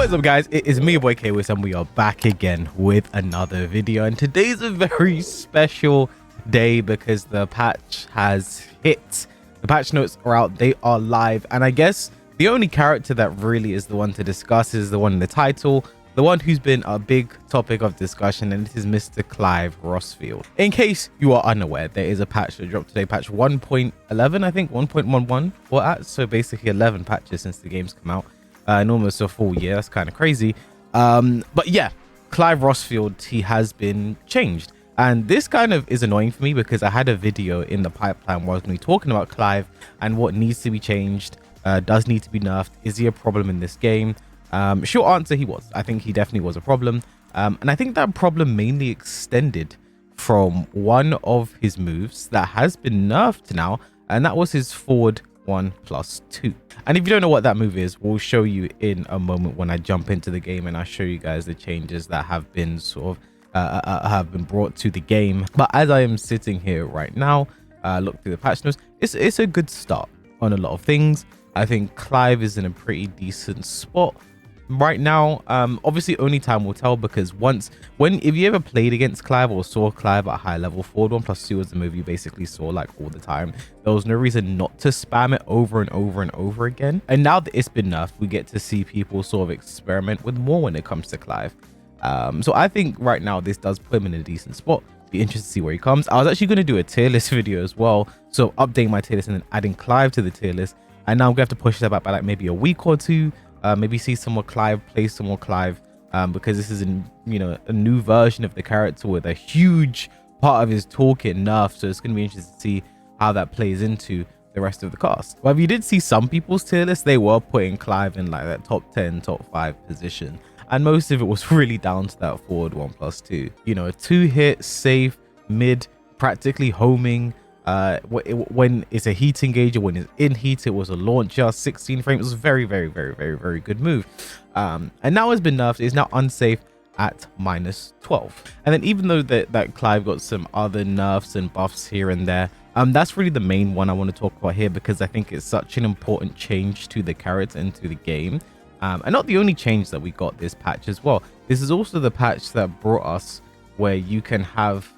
What is up, guys? It is me, your boy Kwis, and we are back again with another video. And today's a very special day because the patch has hit. The patch notes are out, they are live, and I guess the only character that really is the one to discuss is the one in the title, the one who's been a big topic of discussion, and it is Mr. Clive Rosfield. In case you are unaware, there is a patch that dropped today, patch 1.11, I think 1.11 or at, so basically 11 patches since the game's come out. In almost a full year. That's kind of crazy. But yeah, Clive Rosfield, he has been changed, and this kind of is annoying for me because I had a video in the pipeline where I was going to be talking about Clive and what needs to be changed, does need to be nerfed, is he a problem in this game? Short answer, he was. I think he definitely was a problem, and I think that problem mainly extended from one of his moves that has been nerfed now, and that was his forward 1+2. And if you don't know what that move is, we'll show you in a moment when I jump into the game and I show you guys the changes that have been sort of have been brought to the game. But as I am sitting here right now, look through the patch notes, it's a good start on a lot of things. I think Clive is in a pretty decent spot right now. Obviously only time will tell, because if you ever played against Clive or saw Clive at high level, forward 1+2 was the move you basically saw like all the time. There was no reason not to spam it over and over and over again, and now that it's been nerfed, we get to see people sort of experiment with more when it comes to Clive. So I think right now this does put him in a decent spot. Be interested to see where he comes. I was actually going to do a tier list video as well, so updating my tier list and then adding Clive to the tier list, and now I'm gonna have to push that back by like maybe a week or two. Maybe see some more Clive, play some more Clive, because this is a new version of the character with a huge part of his toolkit nerfed, so it's going to be interesting to see how that plays into the rest of the cast. Well, if you did see some people's tier list, they were putting Clive in like that top 10, top 5 position, and most of it was really down to that forward 1+2. You know, a 2-hit, safe, mid, practically homing. When it's a heat engager, when it's in heat, it was a launcher, 16 frames. It was a very, very, very, very, very good move. And now it's been nerfed. It's now unsafe at -12. And then even though that Clive got some other nerfs and buffs here and there, that's really the main one I want to talk about here, because I think it's such an important change to the character and to the game. And not the only change that we got this patch as well. This is also the patch that brought us where you can have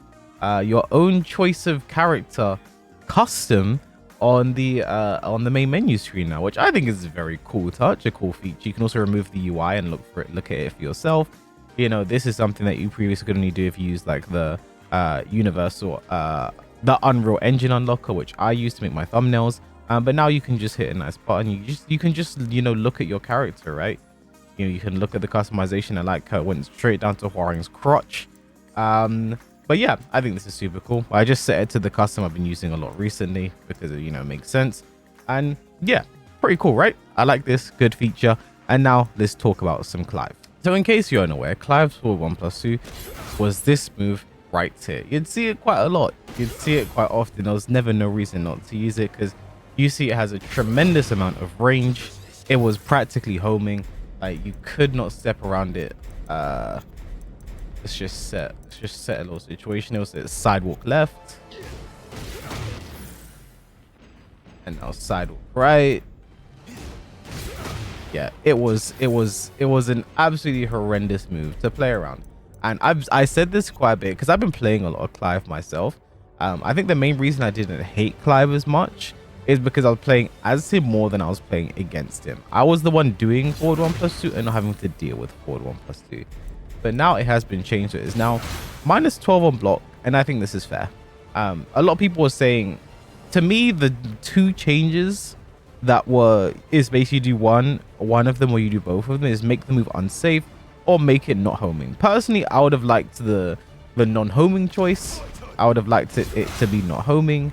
your own choice of character custom on the main menu screen now, which I think is a very cool touch, a cool feature. You can also remove the UI and look at it for yourself. You know, this is something that you previously could only do if you use like the universal the Unreal Engine unlocker, which I use to make my thumbnails. But now you can just hit a nice button. You can just look at your character, right? You can look at the customization. I like how it went straight down to Huarang's crotch. But yeah, I think this is super cool. I just set it to the custom I've been using a lot recently because it, makes sense. And yeah, pretty cool, right? I like this, good feature. And now let's talk about some Clive. So in case you're unaware, Clive's forward 1+2 was this move right here. You'd see it quite a lot. You'd see it quite often. There was never no reason not to use it, because you see it has a tremendous amount of range. It was practically homing. Like, you could not step around it. Let's just set a little situation. It was a sidewalk left, and now sidewalk right. Yeah, it was an absolutely horrendous move to play around. And I said this quite a bit because I've been playing a lot of Clive myself. I think the main reason I didn't hate Clive as much is because I was playing as him more than I was playing against him. I was the one doing forward 1+2 and not having to deal with forward 1+2. But now it has been changed. It is now -12 on block, and I think this is fair. A lot of people were saying, to me, the two changes that is basically do one of them, or you do both of them, is make the move unsafe or make it not homing. Personally, I would have liked the non-homing choice. I would have liked it to be not homing.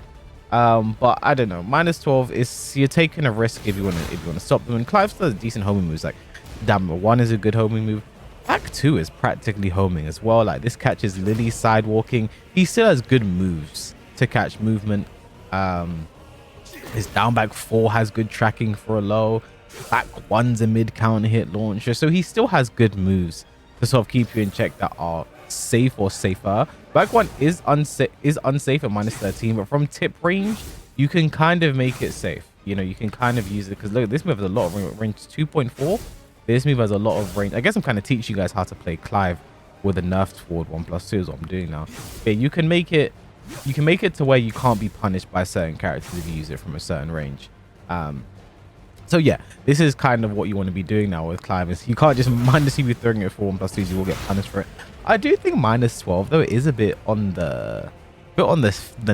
But I don't know. -12 is, you're taking a risk if you want to stop them. And Clive still has decent homing moves. Like Damn 1 is a good homing move. Pack 2 is practically homing as well. Like, this catches Lily sidewalking. He still has good moves to catch movement. His down back 4 has good tracking for a low. Back 1's a mid counter hit launcher. So he still has good moves to sort of keep you in check that are safe or safer. Back 1 is unsafe at -13, but from tip range, you can kind of make it safe. You can kind of use it, because look, this move has a lot of range. 2.4. This move has a lot of range. I guess I'm kind of teaching you guys how to play Clive with a nerfed forward 1+2 is what I'm doing now. Okay, you can make it to where you can't be punished by certain characters if you use it from a certain range. So yeah, this is kind of what you want to be doing now with Clive. Is you can't just mindlessly be throwing it for 1+2s, you will get punished for it. I do think -12 though, it is a bit on the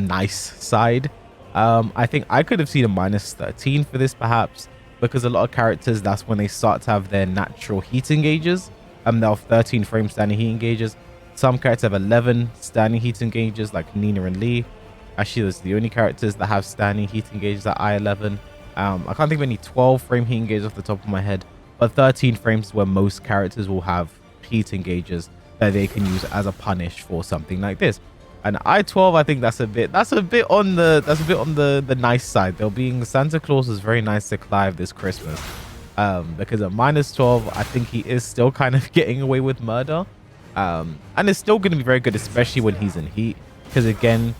nice side. I think I could have seen a -13 for this perhaps, because a lot of characters, that's when they start to have their natural heat engages. They'll have 13 frame standing heat engages. Some characters have 11 standing heat engages, like Nina and Lee. Actually, those are the only characters that have standing heat engages at I11. I can't think of any 12 frame heat engages off the top of my head, but 13 frames is where most characters will have heat engages that they can use as a punish for something like this. And I12, I think that's a bit on the nice side. Though being Santa Claus is very nice to Clive this Christmas, because at -12, I think he is still kind of getting away with murder, and it's still going to be very good, especially when he's in heat. Because again,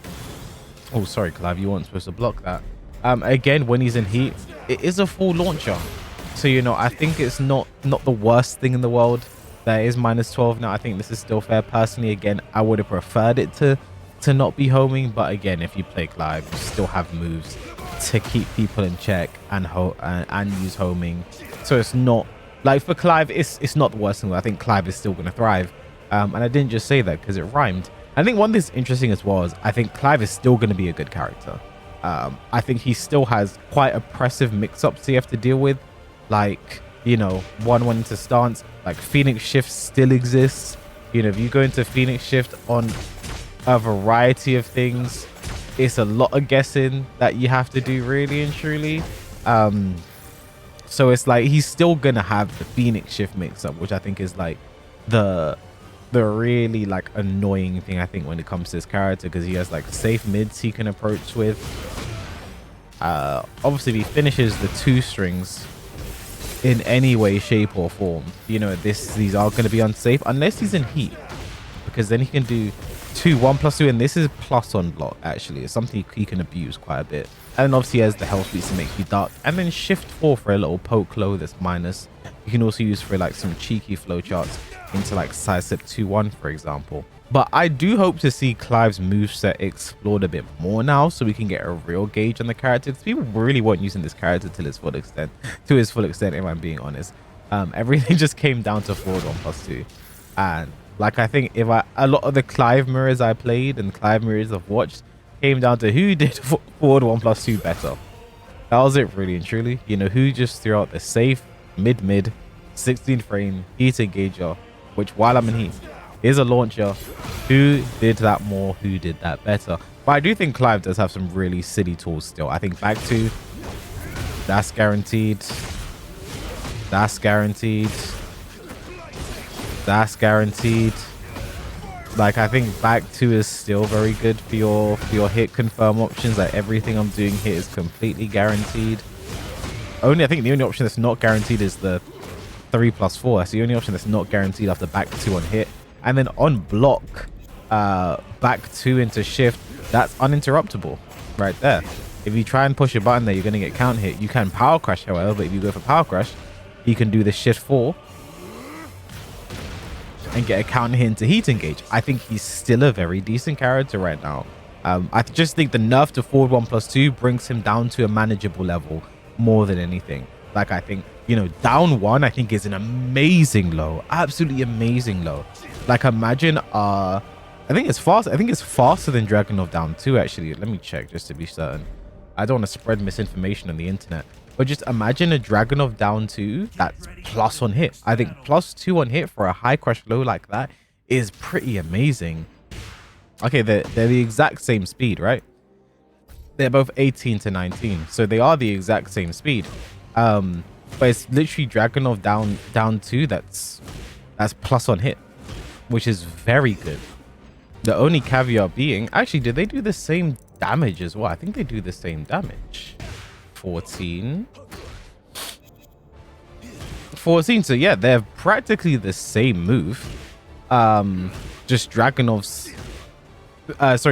oh sorry Clive, you weren't supposed to block that. Again, when he's in heat, it is a full launcher, so you know I think it's not the worst thing in the world. That is -12 now. I think this is still fair. Personally, again, I would have preferred it to not be homing, but again, if you play Clive, you still have moves to keep people in check and use homing. So it's not like, for Clive, it's not the worst thing. I think Clive is still going to thrive, and I didn't just say that because it rhymed. I think one thing's interesting as well is I think Clive is still going to be a good character. I think he still has quite oppressive mix-ups you have to deal with, like, you know, 1-1 into stance. Like Phoenix Shift still exists. You know, if you go into Phoenix Shift on a variety of things, it's a lot of guessing that you have to do, really and truly. So it's like he's still gonna have the Phoenix Shift mix-up, which I think is like the really like annoying thing, I think, when it comes to this character, because he has like safe mids he can approach with. Obviously if he finishes the 2 strings in any way, shape or form, you know, these are going to be unsafe unless he's in heat, because then he can do 1+2, and this is plus on block. Actually, it's something he can abuse quite a bit. And then obviously he has the health boost to make you dark, and then shift 4 for a little poke low that's minus. You can also use for like some cheeky flowcharts into like sidestep 2-1, for example. But I do hope to see Clive's moveset explored a bit more now, so we can get a real gauge on the character, because people really weren't using this character to his full extent, if I'm being honest. Everything just came down to forward 1+2, and like I think a lot of the Clive mirrors I played and Clive mirrors I've watched came down to who did forward 1+2 better. That was it, really and truly. You know, who just threw out the safe mid 16 frame heat engager, which while I'm in heat is a launcher. Who did that more? Who did that better? But I do think Clive does have some really silly tools still. I think back 2, that's guaranteed. That's guaranteed. That's guaranteed. Like, I think back 2 is still very good for your hit confirm options. Like, everything I'm doing here is completely guaranteed. I think the only option that's not guaranteed is the 3+4. That's the only option that's not guaranteed after back 2 on hit. And then on block, back 2 into shift, that's uninterruptible right there. If you try and push a button there, you're going to get count hit. You can power crash, however, but if you go for power crash, you can do the shift 4 and get a counter hit into heat engage. I think he's still a very decent character right now. I just think the nerf to forward 1+2 brings him down to a manageable level more than anything. Like, I think, you know, down 1 I think is an amazing low, absolutely amazing low. Like, imagine I think it's faster than Dragunov down 2 actually. Let me check just to be certain. I don't want to spread misinformation on the internet, but just imagine a Dragunov down 2 that's plus on hit. I think +2 on hit for a high crush low like that is pretty amazing. Okay, they're the exact same speed, right? They're both 18 to 19, so they are the exact same speed. But it's literally Dragunov down 2 that's plus on hit, which is very good. The only caveat being, actually, did they do the same damage as well? I think they do the same damage. 14. So yeah, they're practically the same move. Just Dragunov's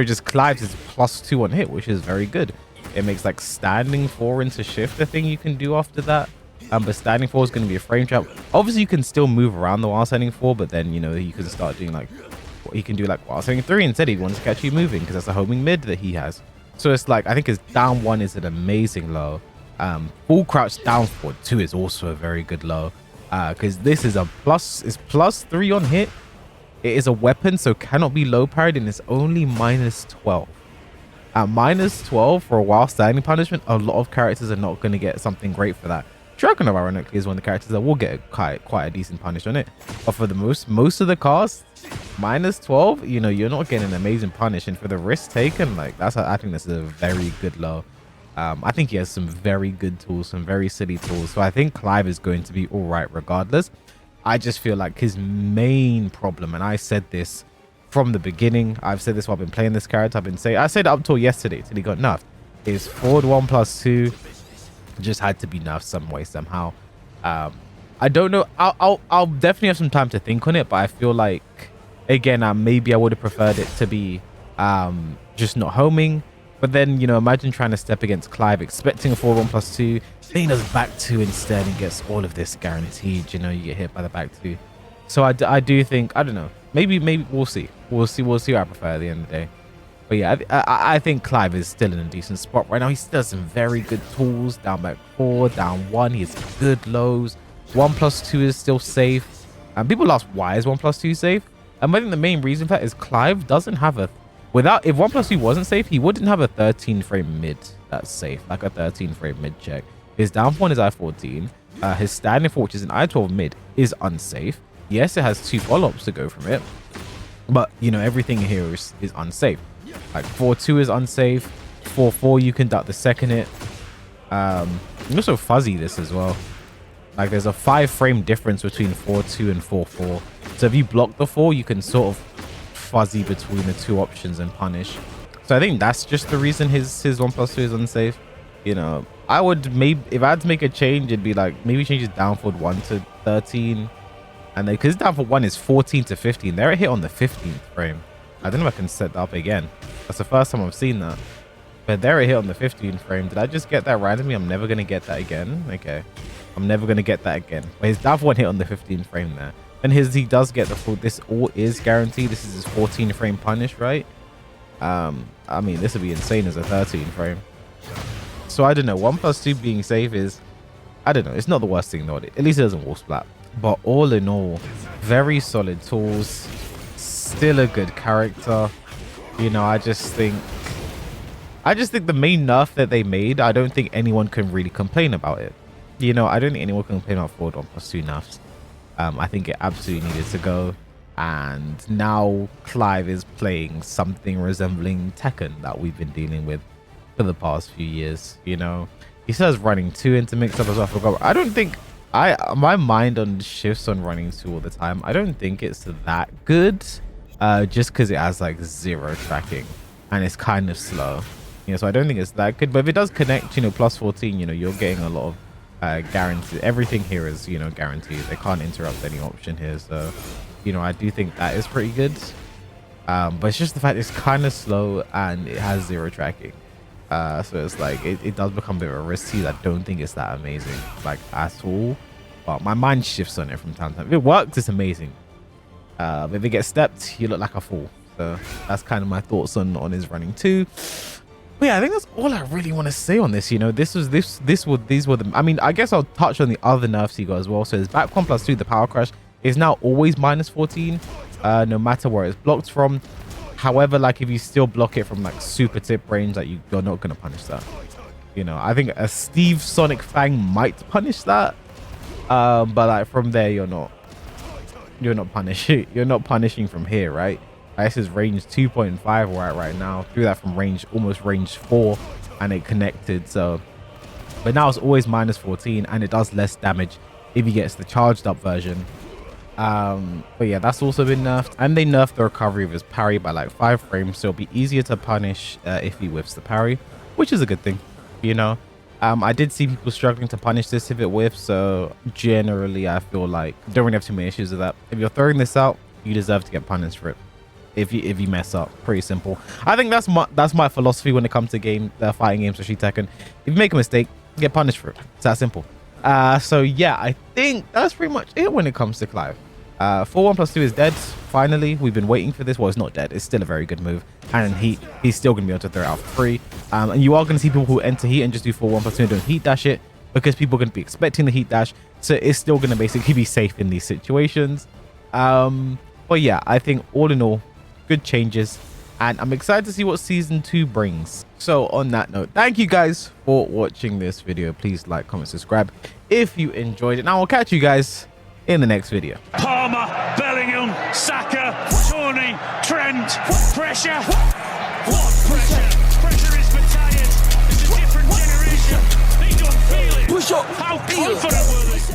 just Clive's is +2 on hit, which is very good. It makes like standing 4 into shift a thing you can do after that. But standing 4 is going to be a frame trap. Obviously, you can still move around the while standing 4, but then, you know, you can start doing like what he can do, like while standing 3 instead. He wants to catch you moving because that's a homing mid that he has. So it's like, I think his down 1 is an amazing low. Full crouch down forward 2 is also a very good low, because this is a +3 on hit. It is a weapon, so cannot be low parried, and it's only -12. At -12 for a while standing punishment, a lot of characters are not going to get something great for that. Dragonov, ironically, is one of the characters that will get quite a decent punish on it. But for the most of the cast, -12, you know, you're not getting an amazing punish. And for the risk taken, like, I think this is a very good low. I think he has some very good tools, some very silly tools. So I think Clive is going to be all right regardless. I just feel like his main problem, and I said this from the beginning, I've said this while I've been playing this character, I said it up till yesterday, till he got nerfed, is forward 1+2 just had to be nerfed some way, somehow. I don't know. I'll definitely have some time to think on it, but I feel like, again, maybe I would have preferred it to be just not homing. But then, you know, imagine trying to step against Clive, expecting a forward 1+2, then he does back 2 instead and gets all of this guaranteed. You know, you get hit by the back 2. So I do think, I don't know, maybe we'll see what I prefer at the end of the day. But yeah, I think Clive is still in a decent spot right now. He still has some very good tools. Down back 4, down 1. He has good lows. 1+2 is still safe. And people ask, why is 1+2 safe? I think the main reason for that is Clive doesn't have a... If 1+2 wasn't safe, he wouldn't have a 13 frame mid that's safe. Like a 13 frame mid check. His down 1 is I-14. His standing 4, which is an I-12 mid, is unsafe. Yes, it has 2 follow-ups to go from it. But, you know, everything here is unsafe. Like 4-2 is unsafe. 4-4 you can duck the second hit. You also fuzzy this as well. Like there's a 5 frame difference between 4-2 and 4-4. So if you block the 4, you can sort of fuzzy between the 2 options and punish. So I think that's just the reason his 1+2 is unsafe. You know, I would maybe, if I had to make a change, it'd be like maybe change his down forward 1 to 13. And then because down for 1 is 14 to 15, they're a hit on the 15th frame. I don't know if I can set that up again. That's the first time I've seen that. But they're a hit on the 15th frame. Did I just get that randomly? I'm never going to get that again. Okay. I'm never going to get that again. But his down for 1 hit on the 15th frame there. And he does get the full... This all is guaranteed. This is his 14 frame punish, right? I mean, this would be insane as a 13 frame. So I don't know. 1+2 being safe is... I don't know. It's not the worst thing though. At least it doesn't wall splat. But all in all, very solid tools. Still a good character. You know, I just think the main nerf that they made, I don't think anyone can really complain about it. You know, I don't think anyone can complain about forward 1+2 nerfs. I think it absolutely needed to go. And now Clive is playing something resembling Tekken that we've been dealing with for the past few years. You know, he says running 2 into mix up as well. I don't think my mind on shifts on running 2 all the time. I don't think it's that good. Just because it has like 0 tracking and it's kind of slow, you know, so I don't think it's that good. But if it does connect, you know, +14, you know, you're getting a lot of guaranteed. Everything here is, you know, guaranteed. They can't interrupt any option here, so, you know, I do think that is pretty good. But it's just the fact it's kind of slow and it has 0 tracking, so it's like it does become a bit of a risk. I don't think it's that amazing, like, at all. But my mind shifts on it from time to time. If it works, it's amazing. But if it gets stepped, you look like a fool. So that's kind of my thoughts on his running 2. But yeah, I think that's all I really want to say on this. You know, these were the, I mean, I guess I'll touch on the other nerfs he got as well. So his back 1+2, the power crash, is now always -14, no matter where it's blocked from. However, like if you still block it from like super tip range, like you're not gonna punish that. You know, I think a Steve Sonic Fang might punish that, but like from there, you're not punishing. You're not punishing from here, right? This is range 2.5 right now. Threw that from almost range 4, and it connected. So, but now it's always -14, and it does less damage if he gets the charged up version. But yeah, that's also been nerfed, and they nerfed the recovery of his parry by like 5 frames, so it'll be easier to punish if he whiffs the parry, which is a good thing, you know. I did see people struggling to punish this if it whiffs, so generally I feel like don't really have too many issues with that. If you're throwing this out, you deserve to get punished for it. If you mess up, pretty simple. I think that's my philosophy when it comes to fighting games, especially Tekken. If you make a mistake, get punished for it. It's that simple. So yeah, I think that's pretty much it when it comes to Clive. 4-1+2 is dead. Finally, we've been waiting for this. Well, it's not dead. It's still a very good move. And he's still going to be able to throw it out for free. And you are going to see people who enter heat and just do 4-1+2 and don't heat dash it, because people are going to be expecting the heat dash. So it's still going to basically be safe in these situations. But yeah, I think all in all, good changes. And I'm excited to see what season 2 brings. So on that note, thank you guys for watching this video. Please like, comment, subscribe if you enjoyed it. And I will catch you guys in the next video. Palmer, Bellingham, Saka, Tony, Trent, pressure. What pressure? Pressure is battalion. It's a different generation. They don't feel it. Push up. How confident were they?